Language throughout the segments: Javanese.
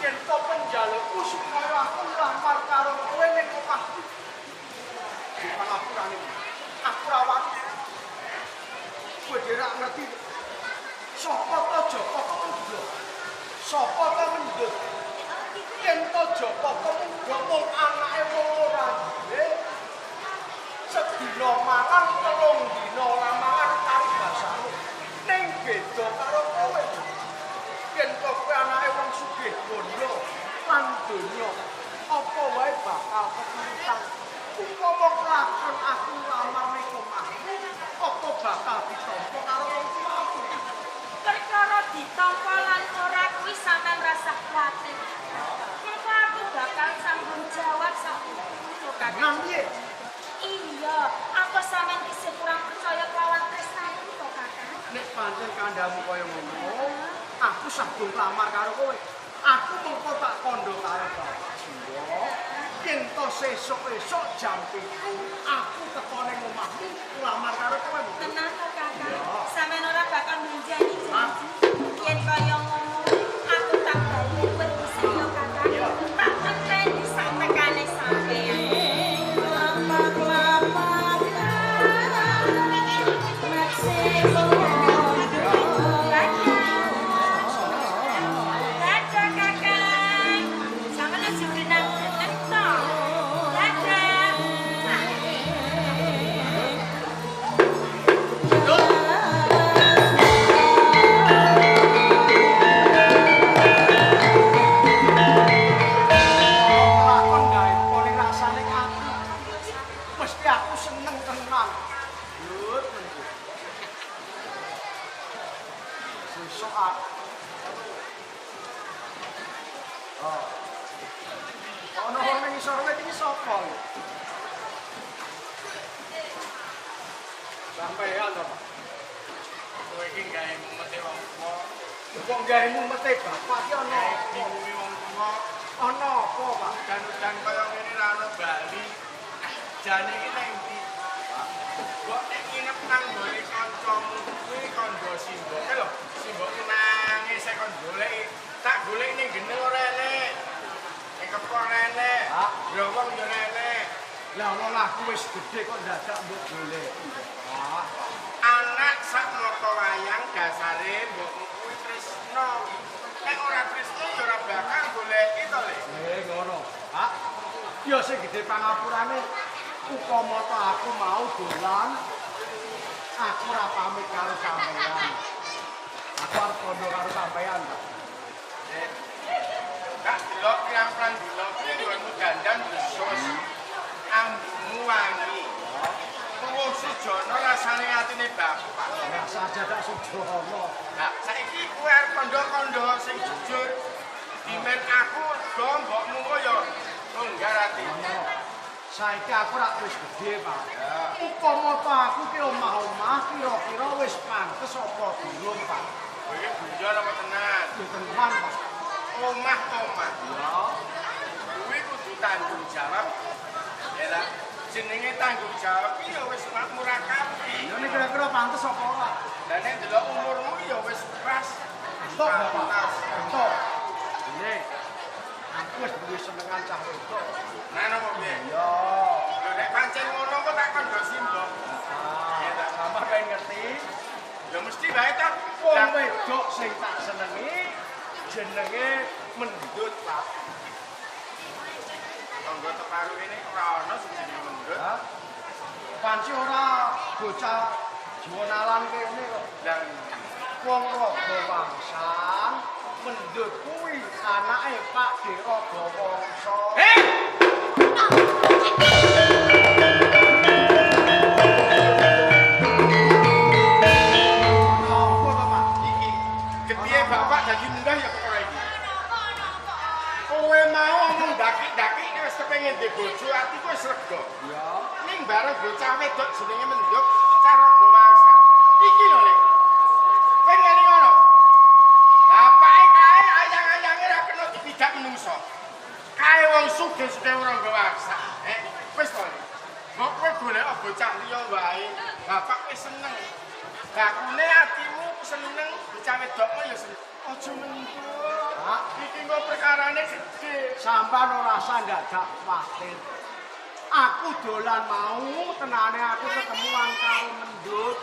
yen to penjalukku supaya aku nglamar karo kowe ning omahku. Di pangapurane aku rawani. Kowe dhewe ngerti sapa to Joko Pemuda? Sapa to mendut? Yen to Joko Pemuda mung anake wong ora duwe. Sedina mangan telung dina lamangan karo basamu. Ning beda karo kowe. Yen kowe anake wong sugih bondo lan donya, apa wae bakal keturutan. Upama kelakon aku lamar ning omahmu, apa bakal ditampa karo wong tuaku? Perkara ditampa lan ora kuwi sampean rasa kuwatir. Mengko aku bakal sanggung jawab sapunika Kakang. Piye? Iya, apa sampean isih kurang percaya kelawan tresnaku to Kakang? Nek pancen kandhamu kaya ngono, aku sampun lamar karo kowe. Aku mengko tak kandha karo Bapak Sindha. Yen to sesuk-esuk jam 7 aku teko ning omahmu lamar karo kowe. Tenan to Kakang? Sampean ora bakal njanji janji. Yen kaya ngono, aku tak bali kowe bisa yo Kakang. Tak enteni samekane sampean. Lakon gawe paling rasane ati. Mesti aku seneng tenan. Lur, sesuk aku. Oh. Ono wong ning isor wit iki sapa? Sampeyan to, Pak. Kowe iki gawe mumete wong tuwa, Wong gawe mumete bapak iki ono. bingungi wong tuwa, Ono apa, Pak? dan kaya ngene ra ono bali. Jane iki nang ndi? Kok nek nginep nang gone kancamu kuwi kandha simbok lho. Simbok nangis saya kon goleki. Tak goleki ning gene ora enek. Ning kepon enek. Pak. Growong yo enek. Lah wong aku wis gedhe kok dadak mbok goleki. Pak. Anak sak mata wayang dasare mbokmu kuwi tresna. Nek ora tresna ya ora bakal goleki to, Le. Ngono, Pak. Ya sing gedhe pangapurane upama to aku mau dolan aku ora pamit karo sampeyan. Aku arep kondo karo sampeyan, Pak. Kak delok pirang-pirang dina kuwi nggonmu dandan besos. Ambumu wangi. Tuwuh sujana rasane atine bapak. Ya saja tak sujono. Nah, saiki kowe arep kandha-kandha sing jujur. Dimen aku do mbokmu kaya longgar ati. Saiki aku rak wis gedhe, Pak. Upama to aku ki omah-omah kira-kira wis pantes apa durung, Pak? Kowe iki guyon apa tenan? Ya tenan, Pak. Omah-omah. Ya. Kuwi kudu tanggung jawab. Ya lah, jenenge tanggung jawab iki ya wis makmur kabeh. Ya nek kira-kira pantes apa ora? Lah nek delok umurmu ya wis pas. Entuk, Bapak. Entuk. Ini aku wis duwe senengan cah wedok. Nah, napa piye? Ya. Lho nek pancen ngono kok tak kandha simbok. Ya tak Sampe pengen ngerti ya mesti bae ta. wong wedok sing tak senengi jenenge Mendut, Pak. Tangga teparu ini ora ono sing jenenge mendut. Ya. Panci ora bocah juonalan kene kok. Lah Wong Raga Wangsan Mendut kuwi anake Pak De Raga Wangsa. Napa to, Pak? iki kepiye bapak dadi munggah ya perkara iki. Kowe mau omong dakik-dakik wis kepengin ndek bojo atiku wis rega. Ya. Ning bareng bocah wedok jenenge Mendut karo Gowangsan. Iki lho, Lek. Kowe ngene ngono. Bapake kae ayang-ayange ra kena dipidak menungso. Kae wong sugih-sugih ora Gowangsan. Wis to. Kok kowe golek bocah liya wae. Bapak wis seneng. Bakune atimu seneng bocah wedokmu ya seneng. Aja Mendut. Pak, iki kok perkarane gede. sampean ora usah ndadak kuwatir. Aku dolan mau tenane aku ketemuan karo Mendut.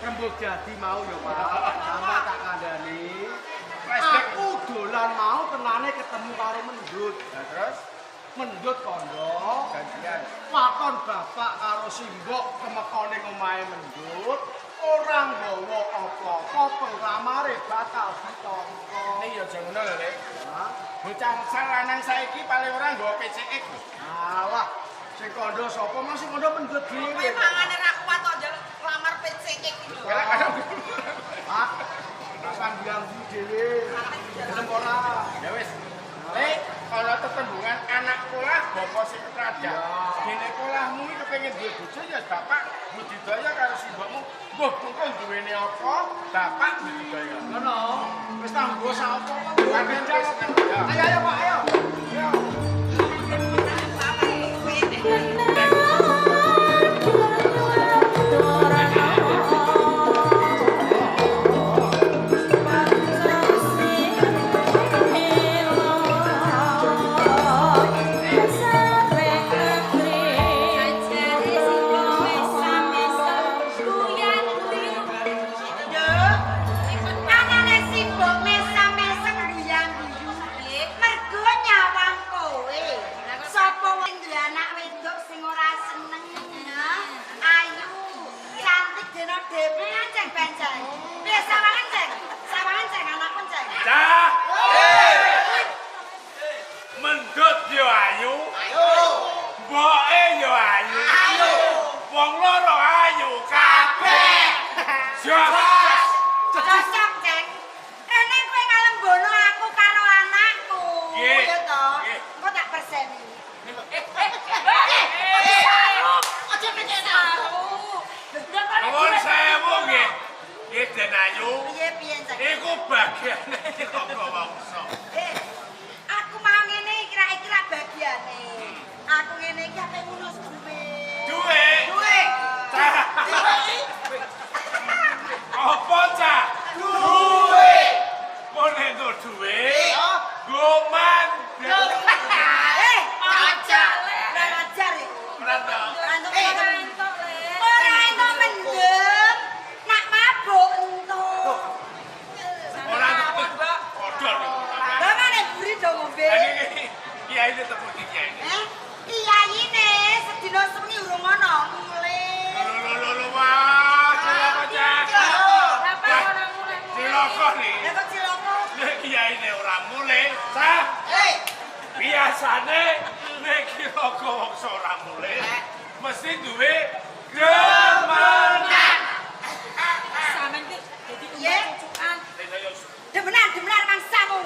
Rembug jadi mau ya Pak, sama tak kandhani. Aku dolan mau tenane ketemu karo Mendut. Nah, terus Mendut kondo gantian. wakon bapak karo simbok kemekone omahe Mendut orang nggawa apa-apa penglamare bakal ditampa. Ning ya aja ngono lho, Lek. Hah? Bocah lanang saiki paling ora nggawa PCX. Alah, sing kondo sapa mas sing kondo Mendut dhewe. Kowe mangane ra kuat kok njaluk lamar PCK iki lho. Ora kadang. Pak, kan bilang dhewe. Gelem ora? Ya wis. Lek ana tetembungan anak polah bapa sing ketradak. Dene polahmu iki kepengin duwe bojo ya bapak budidaya karo simbokmu. Mbah mengko duwene apa? Bapak budidaya. Ngono. Wis tanggo sapa kok. Sampeyan wis nang. Ayo ayo Pak, ayo. Ayo. Cah. Mendut yo ayu. Mboke yo ayu. Wong loro ayu kabeh. Siap. Cocok, Ceng. Rene kowe ngalembono aku karo anakku. Nggih. Ya to? Nggih. Engko tak perseni. Aja pencet aku. Nuwun sewu nggih. Nggih Den Ayu. Piye-piye, Ceng? Iku bagiane kanggo wangsa. Aku mau ngene kira-kira bagiane. Aku ngene iki ape ngunus duwe. Duwe. Duwe. Cah. Apa cah? Duwe. Mone nggo duwe. Goman. Aja. Ora ajar iki. Rada. Ora entuk mendem. Nak mabuk entuk. Ora padha. Lah mana buri do ngombe? Ini kiai tetep mesti kiai. Kiyaine sedina sewengi urung ana mulih. Lho wah, cilaka cah. Cilaka nih. Lah kok ciloko? Nek kiyaine ora mulih, cah. Biasane nek cilaka wong ora mulih, mesti duwe gemenan. Sampeyan iki dadi cucukan. Demenan mangsamu.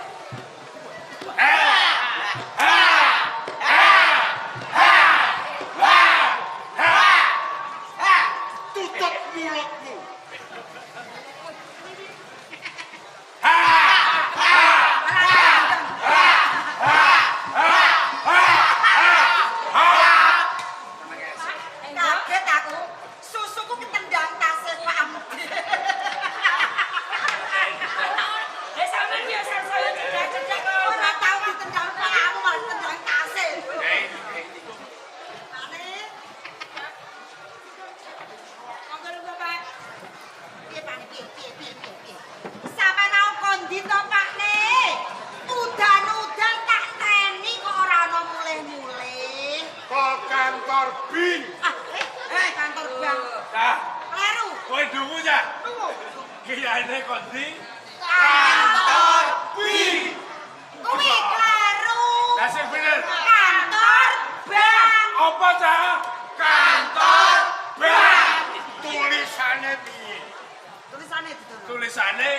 Tutup mulutmu. Kaget aku. Susuku ketendang tasih Pak Amdi. Sampeyan biasa saya cedak-cedak ora tau ditendang pakmu malah ditendang tasih. Sampai mau kondi to Pak Ne? Udan-udan tak teni kok ora ana mulih-mulih. Kok kantor bin. Kantor bank. Cah, Kleru. kowe dungu cah. Kiyaine kondi. Kantor bin. Kuwi kleru. Lah sing bener. Kantor bank. Apa cah? Kantor bank. Tulisane piye? Tulisane itu. Tulisane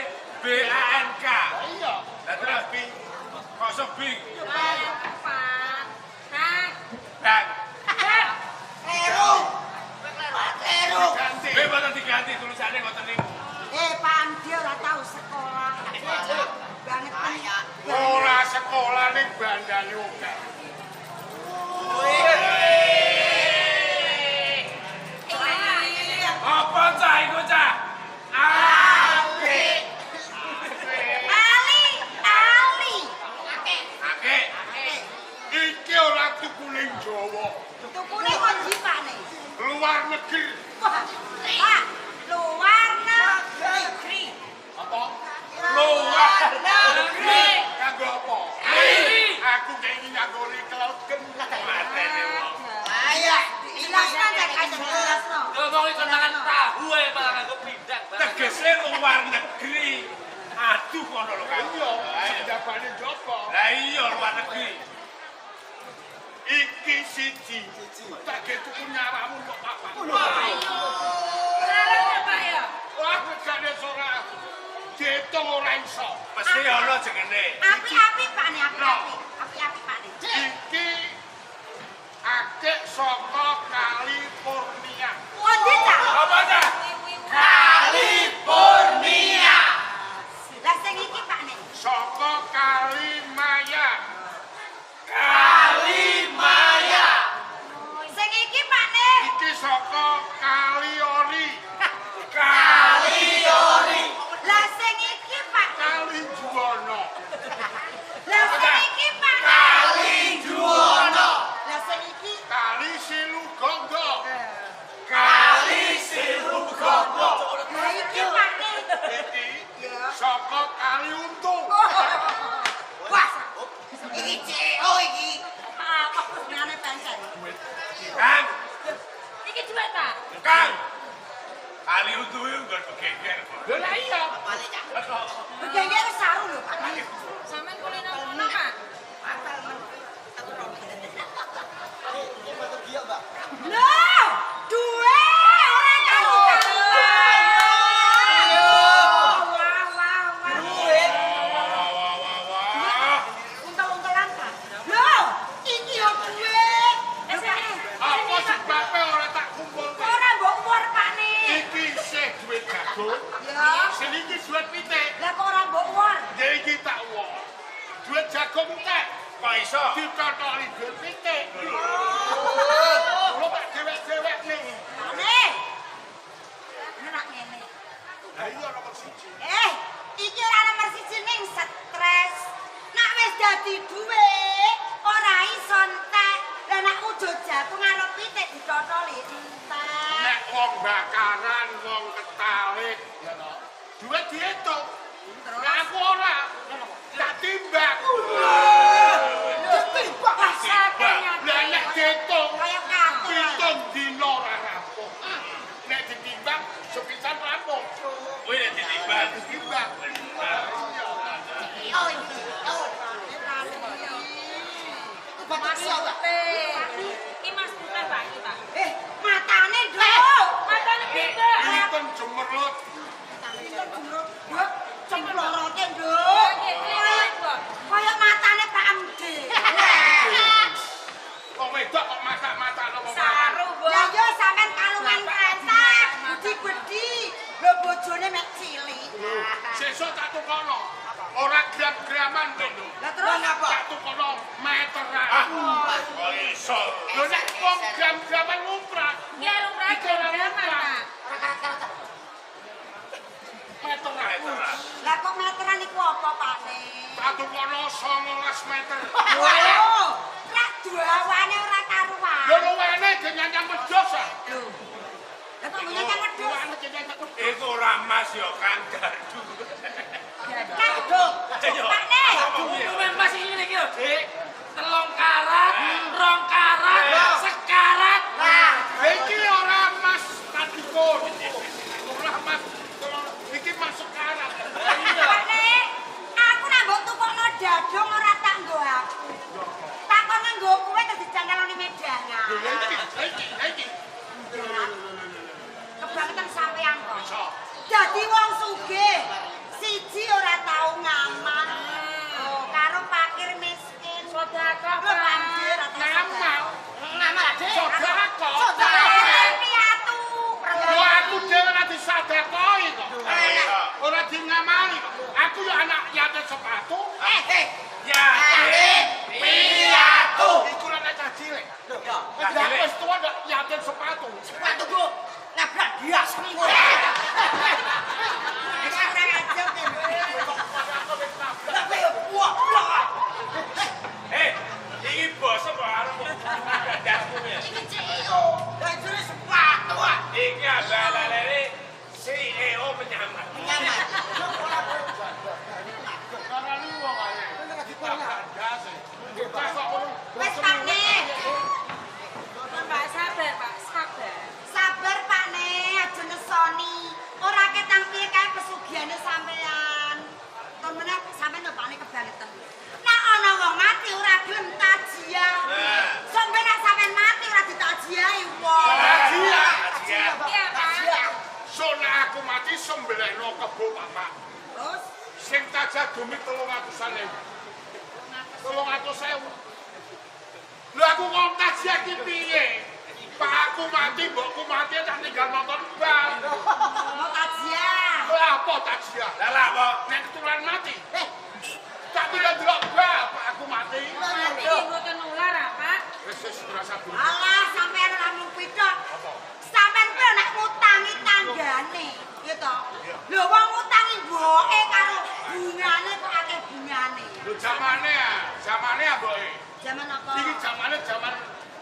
BANK. Iya. Lah terus bi. Kok sok bi? Pak. Nah. Bank. Kleru. Ganti. Kowe boten diganti tulisane ngoten niku. Pak Amdi ora tahu sekolah. Banget sekolah ning bandane akeh. Apa cah iku cah? Apik. Ali. Akeh. Iki ora tuku ning Jawa. Tukune kok jipane. Luar negeri. Pak, luar negeri. Apa? Luar negeri. Kanggo apa? Aku kenging nganggo kelauken. Matene wong. Ayo, jelaskan cek aja jelasno. Ngomong iso tangan tahu ae malah nganggo pindang. Tegese luar negeri. Aduh kono lho kan. Iya, jabane jopo. Lah iya luar negeri. Iki siji. Tak tuku nyawamu kok Pak. Ayo. Larang ya, Pak ya. Wah, gane ora. Diitung ora iso. Mesti ana jengene. Api-api Pak nih, api-api. Api-api Pak nih. Iki akeh saka California. Pundi cak? Apa cak? California. Lah sing iki Pak nih. Saka Kalimaya. Kalimaya. Sing iki Pak nih. Iki saka Kaliori. Kaliori. Lah sing iki Pak. Kalijuwana. Lah sing iki Pak. Kalijuwana. Lah sing iki. Kali Silugonggo. Kali Silugogo. Lah iki Pak nih. Iki saka Kali Untung. Wah. Iki CEO iki. Apa ngene pancen. Kang, Iki duit Pak. Kang. Kali Untung itu gak begeger. Lah iya. Gengge wis saru lho Pak. Sampeyan kulino ngono, Pak. Loh, duit ora kasih. Wah. Untel-untelan Pak. Loh, iki yo duit. Apa sebabnya ora tak kumpulke? Ora mbok umur Pak nih. Iki isih duit jagung. Ya. Sing iki duit pitik. Lah kok ora mbok umur? Ya iki tak wong. Duit jagung tek. Kok iso? Ditotoki duit pitik. Lho tak dewek-dewek ning. Pak nih. Enak ngene. Lah iya nomor siji. Iki ora nomor siji ning stres. Nak wis dadi duit, ora iso entek. Lah nak ujug jagung karo pitik ditotoli entek. Nek wong bakaran, wong ketalit, ya to. Duit diitung. Nek aku ora. Tak timbang. Ditimbang. Wah, sakenya. Lah nek diitung, Kaya kaku. pitung dina ora rampung. Nek ditimbang sepisan rampung. Kowe nek ditimbang, ditimbang. Iki Mas Bukan, Pak, iki, Pak. Matane nduk. Matane pindah. Pinten jemerlut. Nduk, cemplorote nduk. Kaya matane Pak Amdi. Kok wedok kok masak-masak apa Saru, Bu. Lah yo sampean kalungan kresek, gede-gede. Lho bojone mek cilik. Sesuk tak tukono. Ora gram-graman kowe lho. Lah terus apa? Tak tukono meteran. Kok iso? Lho nek wong gram-graman lumrah. Ya lumrah gram-graman, Pak. Meteran. Lah kok meteran iku apa, Pak Ne? Tak tukono 19 meter. Waduh. Lah dawane ora karuan. Lho luwene genyanyang wedhus ah. Lah kok nyanyang wedhus? Luwene genyanyang wedhus. Iku ora mas yo Kang Gardu. Kadung. Pak Ne. Umume Mas iki ngene iki lho, Dik. 3 karat, 2 karat, sekarat. Lah, Iki ora mas Kadikun. Ora mas. Iki mas sekarang. Pak Ne. Aku nak mbok tukokno dadung ora tak nggo aku. Tak kon nggo kowe terus dijangkalane medangan. Iki. Kebangetan sampean kok. Dadi wong sugih. Siji ora tau ngamal. Oh, karo fakir miskin. Sedekah, Lho, Pak. anjir, ora tau Ngamal. ngamal Dik. Sedekah. Sedekah piatu. Lho aku dhewe ora disedekahi kok. Ora dingamali kok. Aku yo anak yatim sepatu. piatu. Iku nek cah cilik. Ya. Lah wis tuwa ndak yakin sepatu. Sepatu ku nabrak dia semua. Tapi wah. Iki basa kok arep dasmu ya. Iki CEO, dan jere sepatu. Iki abalane CEO penyamar. Karena lu wong ae. Wes Pak nih. Pak sabar, Pak sabar. Sabar Pak nih, aja nesoni. Ora ketang piye kae pesugiane sampean. Ton meneh sampean nyopane kebangetan. Nek ana wong mati ora gelem tajiah. Sampe nek sampean mati ora ditajiahi wong. Tajiah. Iya, Pak. Sona aku mati sembelihno kebo Bapak. Terus Sing tajah dumit 300.000. 300.000. Lha aku kok tajiah ki piye? Pak aku mati, mbokku mati tak tinggal nonton bal. mau tajiah. Lha apa tajiah? Lah apa? Nek keturunan mati. Tak tinggal delok bal, Pak aku mati. Iki mboten ular, Pak. Wis berasa dulu. Alah, sampean ora mung pitok. Sampean kuwi nek ngutangi tanggane, ya to. Lho wong ngutangi mboke karo bungane kok akeh bungane. Lho zamane aboke. Zaman apa? Iki zaman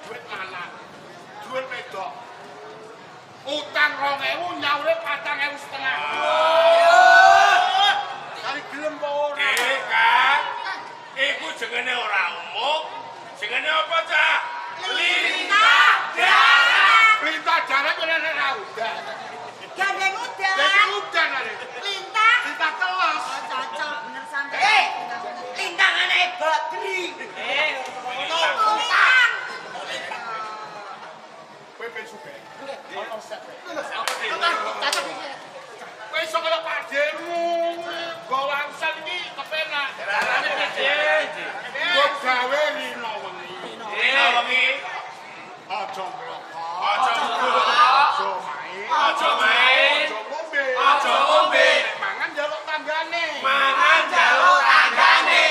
duit mana? Duit wedok. Utang 2.000 nyaure 4.500. Kali gelem apa ora? Kang. Iku jenenge ora umum. Jenenge apa, Cah? Lintah darat. Perintah jarak kok nek ra udan. Gandeng udan. Dadi udan are. Lintah. Perintah telos. Oh, cocok bener sampean. Lintangane Badri. Itu lintang. Kowe pengen sugih. Ono sek. Cocok iki. Kowe iso kaya pademu. Gowangsan iki kepenak. Darane gede. Kok gawe lino wengi. Dina wengi Aja ngrokok. aja ngrokok, Aja main. aja main, Aja ngombe. aja ngombe, Mangan njaluk tanggane. mangan jaluk tanggane.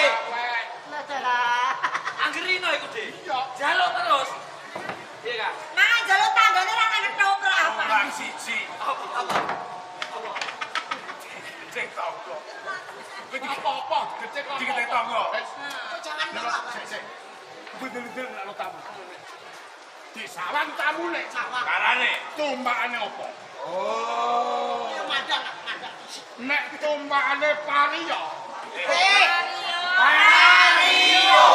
Lah. Anggerino iku, Dik. Iya. Jaluk terus. Iya, Kang. Nah, jaluk tanggane ra nang ketoprak apa? Bang siji. Apa? Cek tonggo. Apa-apa gecek apa? Dikete tonggo. Jangan Sik. Bener-bener nek tamu. Disawang tamune. Karane Tumbakane apa? Oh. Madang. Nek tumbakane pariya. Mario.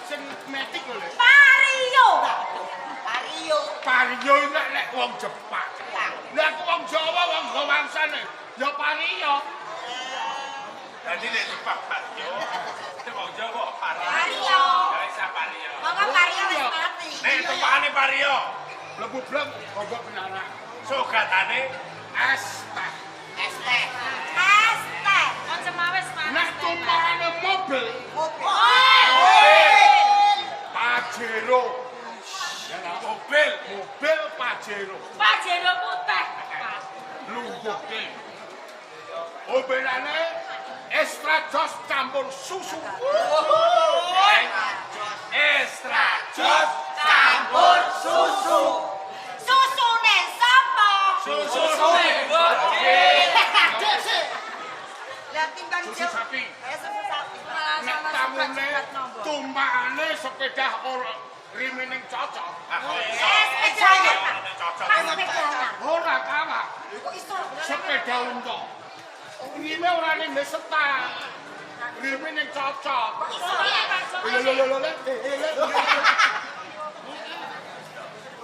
Sing metik lho. Mario. Pariya nek wong Jepang. Lah aku wong Jawa wong Gowangsane. Ya pariya. dadi nek Jepang Mario. Wong Jawa Mario. Mario. Ya isa Mario. Monggo Mario wis mati. Nek tumpakane Mario, Lebu blem kobok penara. sogatane Es teh. Es teh. Macam awes panas. Nek tumpakane mobil. Pajero. mobil. Mobil Pajero. Pajero putih. Lungguhke. Mobilane extra jos campur susu. Extra Jos campur susu. Susune sapa? susu gede. Lah timbang Susu sapi. susu sapi. Nek tamune tumpakane sepeda ora rimening cocok. Sepeda. Ora kalah. Kok iso? Sepeda unta. Rime ora ning setan. Rime ning cocok. Lho.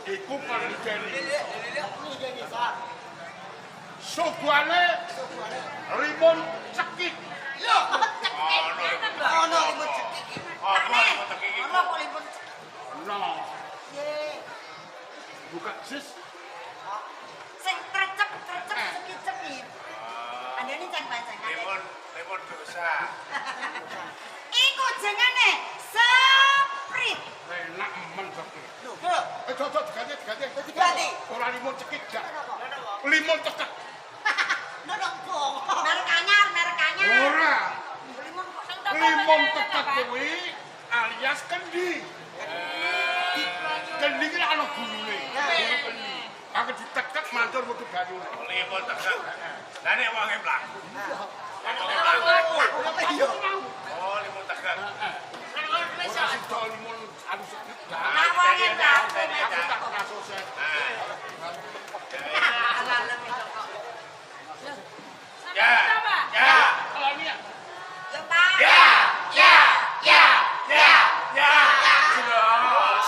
Iku penelitian. Suguhane rimun cekik. Ono limun cekik. Apa limun cekik iku? Ono kok limun cekik. No. Ye. Buka sis. Sing trecep cekik-cekik. Andene ceng-ceng. Limun dosa. Iku jenenge seprit. Enak men cekik. Lho. Cocok diganti. Diganti. Ora limun cekik gak. Limun cekek. Nodong dong. Merek anyar. Ora. Limun kok Limun cekek kuwi alias kendi. Kendi ki ana gulune. Gulu kendi. Aku ditekek mantur metu banyu. Lepon tegak. Lah nek wonge mlaku. Iya. Oh, lepon tegak. Ora sida limun anu sedhit. Nah, wonge mlaku. Aku tak kasose. Ya. Ya. Kalau ini ya. Yo, Pak. Ya. Ya. Ya. Ya. Ya. Jelas.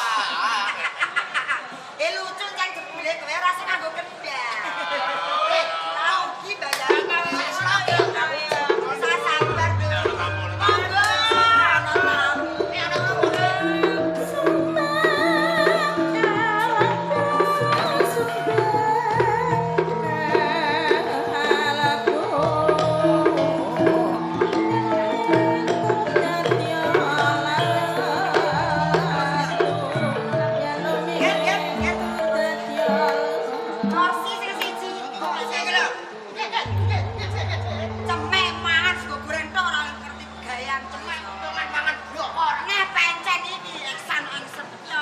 Lucu kan jebule kowe ora sing nganggo kendang. Tau iki bayar. Sabar dulu. Monggo. Kursi sing siji. Cemek mangan sego goreng tok ora ngerti gayan cemek mangan blok ora. Nah pencen iki eksan ing setyo.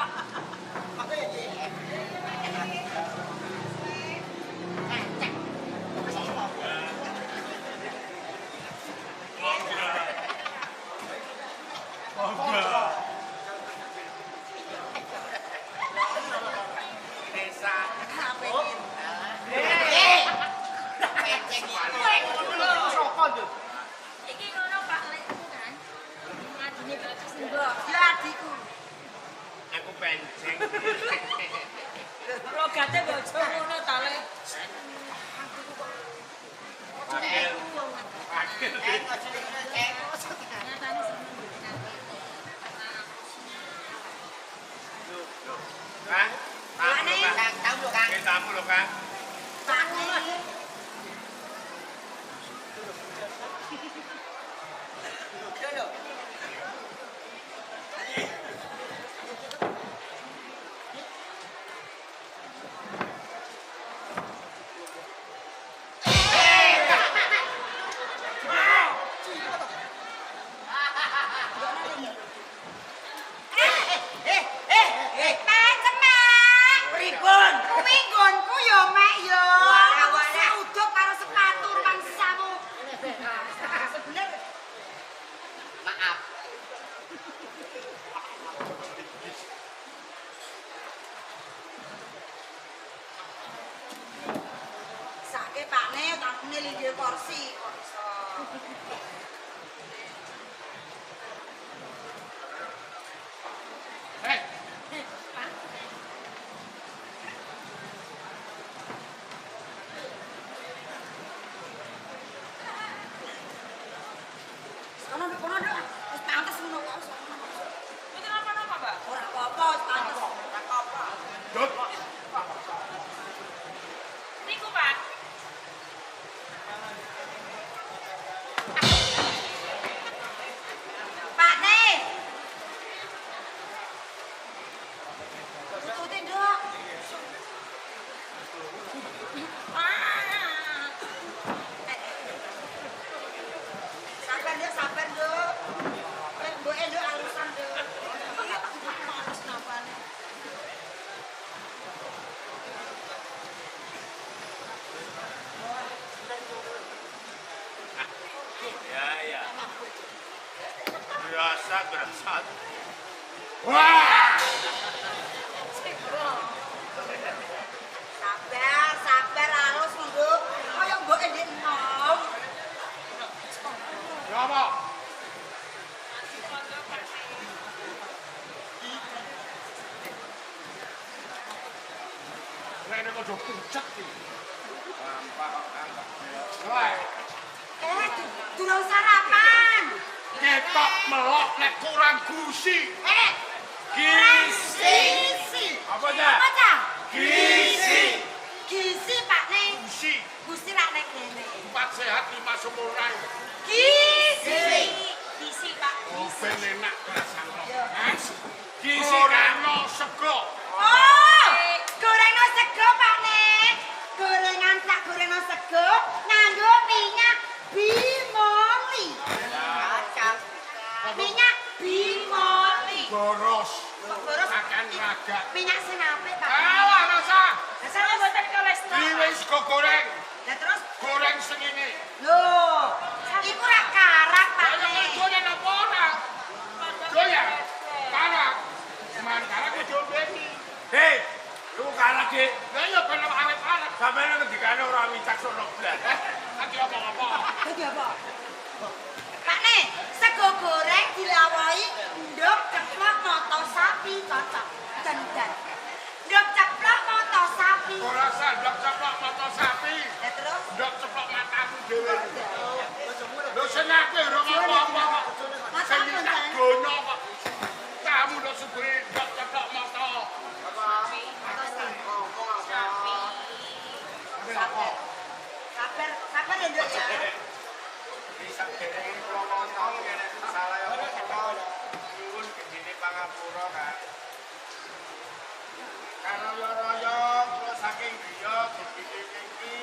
Sapa yo? Iki ngono Pak Lekku kan. Adine bagus mbok. Ya adikku. Aku penceng. Rogate bojo ngono ta Lek. Akil. Akil. Nyatane seneng. Kang. Tamu lho, Kang. Tamu lho, Kang. Pak ngono. Pripun? Kuwi nggonku yo mek yo. Uduk karo sepatu ruang samu. Bener. Maaf. Sake pakne takune linggih kursi. Hei, Kono nduk. Wis pantes ngono kok. Itu napa-napa, Pak? Ora apa-apa, wis pantes. Ora apa-apa. Dut. Niku, Pak. Pakne. Tututin, Nduk. Sabar, Nduk. Mboke Nduk alusan, Nduk. Panas napane. Ya, ya. Berasa. Wah! Sabar alus, Nduk. Kaya mboke ndek enom. Ya apa? Rene kok do pucet iki. Gampang kok angkat. Wah, Durung sarapan. ketok melok nek kurang gusi. Gizi. Apa ya? Apa ta? Gizi. Gizi, Pakne. Gusi. Gusti rak nek kene. 4 sehat 5 sempurna. Gizi. Gizi, Pak. Oh, Gizi. ben enak rasane. Gizi Gorengno sego. Oh, gorengno sego, Pakne. Gorengan tak gorengno sego nganggo minyak bimoli. Minyak agak. Minyak sing apik, Pak. Alah rasa. Saya mboten kolesterol. Dhewe sego goreng. Lah terus Goreng sing ini. lho, iku ra karak, Pak. Ayo doyan apa ora? Doyan. Karak. Man karak wis diombeni. Hei, lu kalah Dik. Lah iya ben awet karak. Sampeyan ngendikane ora micak sono blas. Lagi apa-apa. Lagi apa? Pak nih, sego goreng dilawahi ndok ceplok moto sapi cocok. Dan. Ndok ceplok moto sapi. Ora sandok ceplok mata sapi. Lah terus Ndok ceplok mataku dhewe. Lho sing aku ora apa-apa kok. Sing tak gono kok. Kamu lho sugih ndok ceplok mata. Sabar ya ndok ya. Bisa dereng ngomong ngene salah ya apa. Nyuwun gedene pangapura kan. Karo raya kula saking griya dipilih iki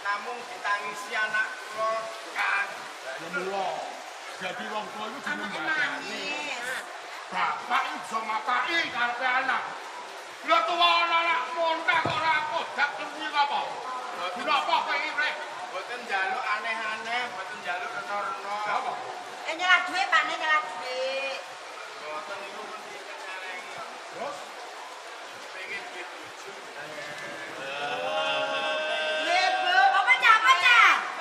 namung ditangisi anak kula kan. Mula jadi wong tuwa iku dimulyani. Bapak iso mataki karepe anak. Lha tuwa anak montak kok ora kodak kuwi apa? Guna apa kowe iki? Mboten njaluk aneh-aneh, mboten njaluk reno-reno. Apa? Nyelah duit Pak nih nyelah duit. Mboten niku pun dikenaleni. Terus pengen dibujuk. Ibu, apa cah?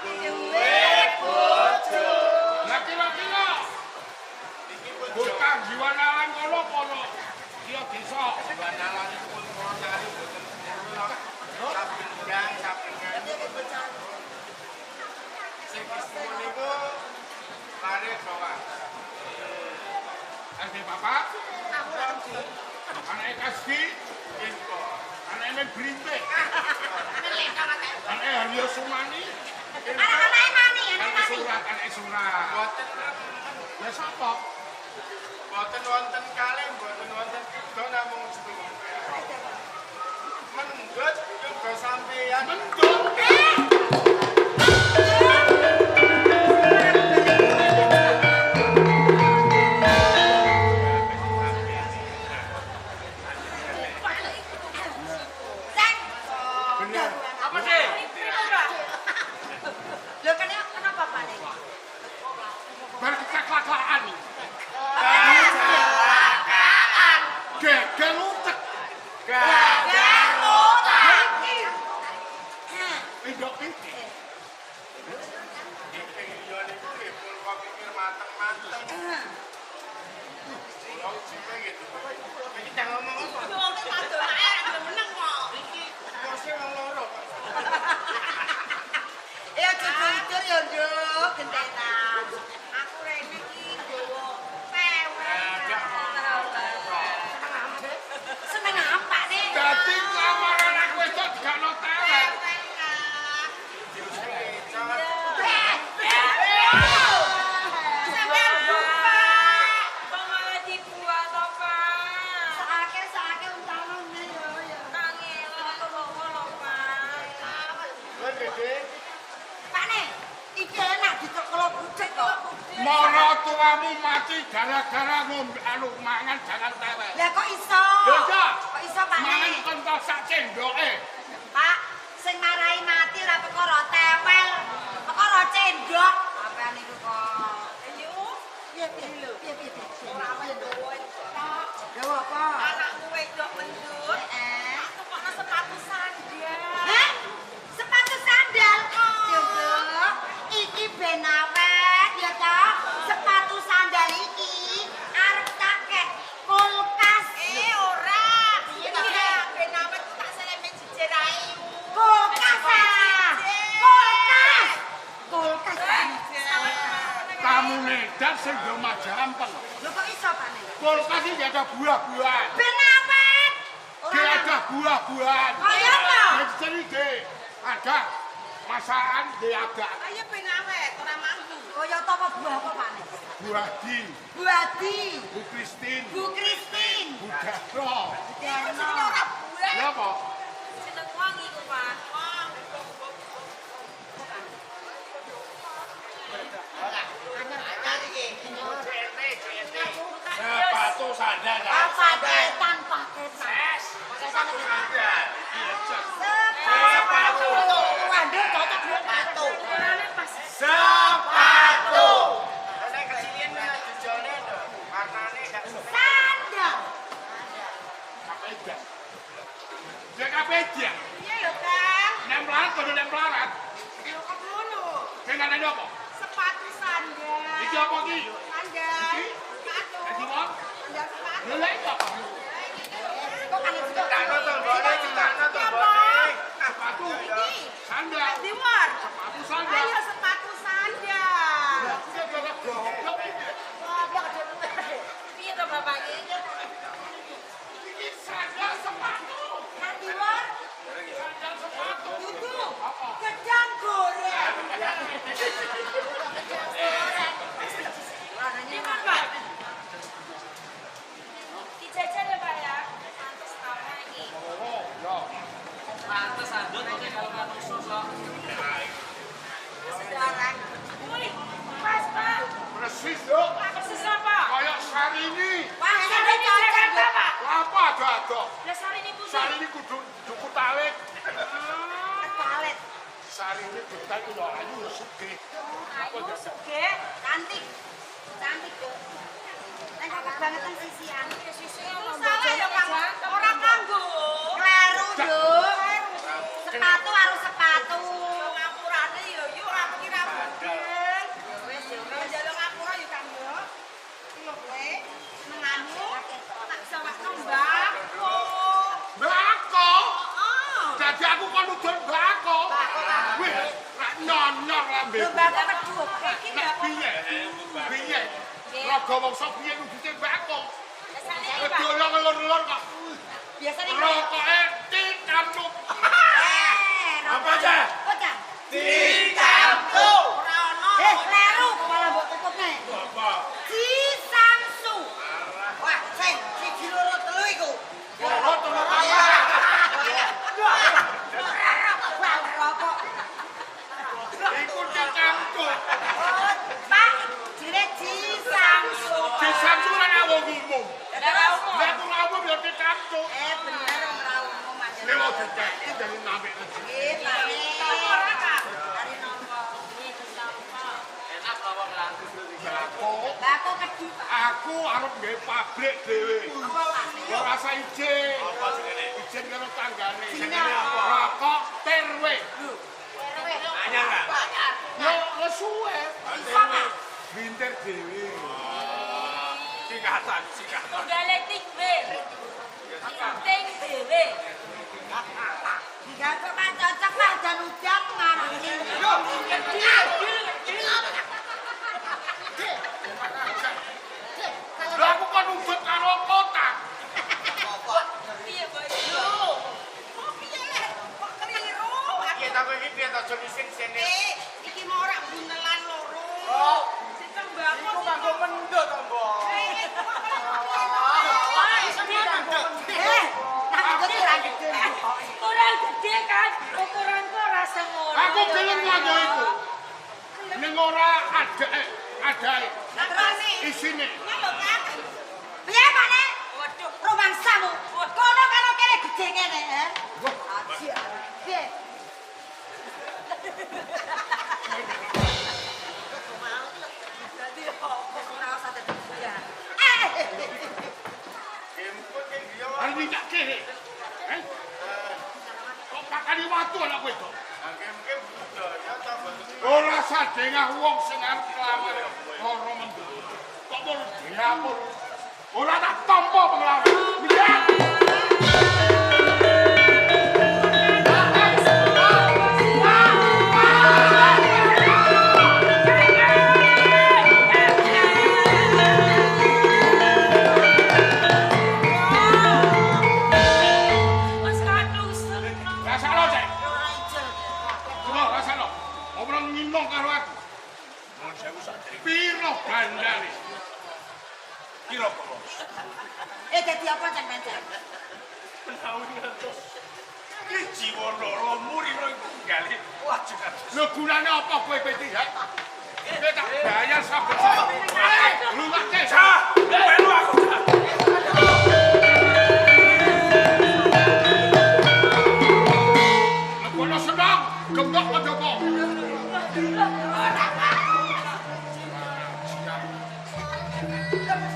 Duit bojo. Lah kira-kira iki bukan jiwanalan kono. Dia desa jiwanalan pun kono cari mboten sapingan. Sing istimewa niku mari bawa. Ade bapak. Anak kasih. Info. Anak men brintik. Anak Haryo Sumani. Anak-anak mani, Anak surat. Boten. Ya sapa? Boten wonten kalih, boten wonten tiga namung setunggal. Mendut juga sampeyan. Mendut. Cek. Bener. Apa sih? Loh kenapa Pak nih? Berkecelakaan. Gagal utek. Gagal otak. Indok iki. Iya niku nggih pun kok pikir mateng-mateng. Kalau jipe gitu. Iki jangan ngomong apa. Wong tak adol ae ra meneng kok. Iki kursi wong loro. Ya jujur ya nduk gentenan. Aku rene iki nggowo pewek. Seneng apa nih? Dadi kamar anak wedok gak ono tewek. Sampeyan lupa. Kok malah dibuat to, Pak? Saake untangannya ya. Kangelan aku bawa lho, Pak. Kowe gede. Pak nih, iki enak dicoklo bucek kok. Mara tuamu mati gara-gara ngombe mangan jangan tewek. Lah kok iso? Lho iya. Kok iso Pak Mangan nih? kental sak cendoke. Pak, sing marahi mati ora perkara tewel, perkara cendok. Apa niku kok? Piye lho? Piye? Ora menduwe. Lho apa? Anakku wedok mendut. Tukokno sepatu sandal. Hah? Sepatu sandal. Jomblo. Iki ben awet ya toh. Sepatu sandal iki arep takek kulkas. Ora. Ben awet ku tak selemen jejer ae. Kulkas. Kulkas. Kulkas. Kamu nedak sing do majampeng. Lho kok iso Pak nih? Kulkas iki ada buah-buahan. Ben awet. Dia ada buah-buahan. Kaya apa? Jadi ada masakan dia ada Ayo ben awet, ora mampu. Kaya apa buah apa Pak nih? buah di, Buah di. Bu Kristin, Bu Kristin. Bu Garo. Jenenge ora buah. Ya apa? Seneng wangi ku, Pak. Sepatu sandal. Paketan. Sepatu. Waduh, cocok sepatu. Ukurannya pas. Sepatu. Nek kecilin jujone to. Warnane gak Sandal. sepeda. Dia kapedya. Iya lho, Kang. Nempelaran kudu nempelaran. Lho kok ngono? Sing ngene apa? Sepatu sandal. Iki apa iki? Sandal. Sepatu. Dadi wong. Sandal sepatu. Lha iki apa? Kok kan itu kok Takno tombone, takno tombone. Sepatu. Sandal. Di war. Sepatu sandal. Ayo sepatu sandal. Dia kok goblok. Goblok dhewe. Piye to Bapak iki? Iki sandal sepatu. Nang di war. Sandal sepatu. Dudu. Gedang goreng. Ini kan Pak. Dijajal ya Pak ya. Pantes tahu lagi. Oh, ya. Pantes andut oke kalau nggak sosok. Sekarang. Wih, pas Pak. Persis, Dok. Persis apa? Kayak sari ini. Wah, Sari ini ini cocok, Jakarta Pak. Apa ada? Lah sari ini putih. Sari ini kudu duku talik. Palet. Sari ini kita itu lho ayu lho sugih. Ayu sugih. Cantik. Cantik, Dok. Nek kok kebangetan sisian. Sisinya Salah ya, Kang. Ora kanggo. Kleru, Dok. Sepatu harus sepatu. Ngapurane yo yo ora kira budel. Wis yo njaluk ngapura yo, Kang, yo. Iki lho kowe mengamu tak sawasno mbako. Bako. Oh. Jadi aku kon udun bako. Wih, rak nyonyor lambe. Lho mbako kedua. Iki Nek mbako. piye? Piye? Raga wong sok piye ngudute bako. Lah sari ini Pak. Kedoyo ngelur-ngelur kok. Biasane Rokoke tikamuk. Apa aja? Bocah. Tikamuk. Ora ono. Kleru malah mbok tutupne. Apa? Ci Samsu. Wah, sing siji loro telu iku. Loro telu apa? Wah, rokok. Iku tikamuk. Pak, jire Ci Samsu. Disamsuran wong umum. Ora umum. Nek ora umum ya tikamuk. Bener ora umum aja. Nek mau diceki dari nabe. Nggih, Pak. Ora, Pak. Ari nompo. Enak lawang lantus Bako. Bako kedua. Aku arep nggawe pabrik dhewe. Ora rasa ijin. Apa jenenge? Ijin karo tanggane. Jenenge apa? Rokok terwe. Anyar kan? Yo suwe. Binter dhewe. Singkatan. Tunggale tik be. Ting dhewe. Digawe Pak cocok Pak udan-udan ngarani. Lha aku kon udut karo kotak. Piye Pak? Oh, piye le? Kok keliru? Piye ta kowe iki piye ta aja mising sene. Iki mau ora buntelan loro. Oh, Sistem bako. iku kanggo mendut to, Mbok. Kurang gede kan? Ukuranku ora semono. Aku gelem nganggo iku. Ning ora ada isine. Piye Pak Nek? Waduh, rumangsamu. Kono karo kene gede ngene, he. Aji. Piye? Dadi ora usah dadi ya. Emput ki dia. Ari minyak kene. Kok pakani watu anak kowe to? Mungkin budaya ta Ora sadengah wong sing arep nglamar ora mendut. Kok mul diapur. Ora tak tampa penglawan. Minyak. Mas kadus. Rasano, Cek. Coba rasano. Ora nginong karo aku. Nuwun sewu sadri. Piro bandane? Kira apa? Dadi apa Cek Pancen? Menawi ngantos. Iki jiwa loro muri-muri gali. Wah, jelas. Lho gunane apa kowe iki, ha? Kowe tak bayar saben-saben. Lu tak Cah, melu aku cah. Kepala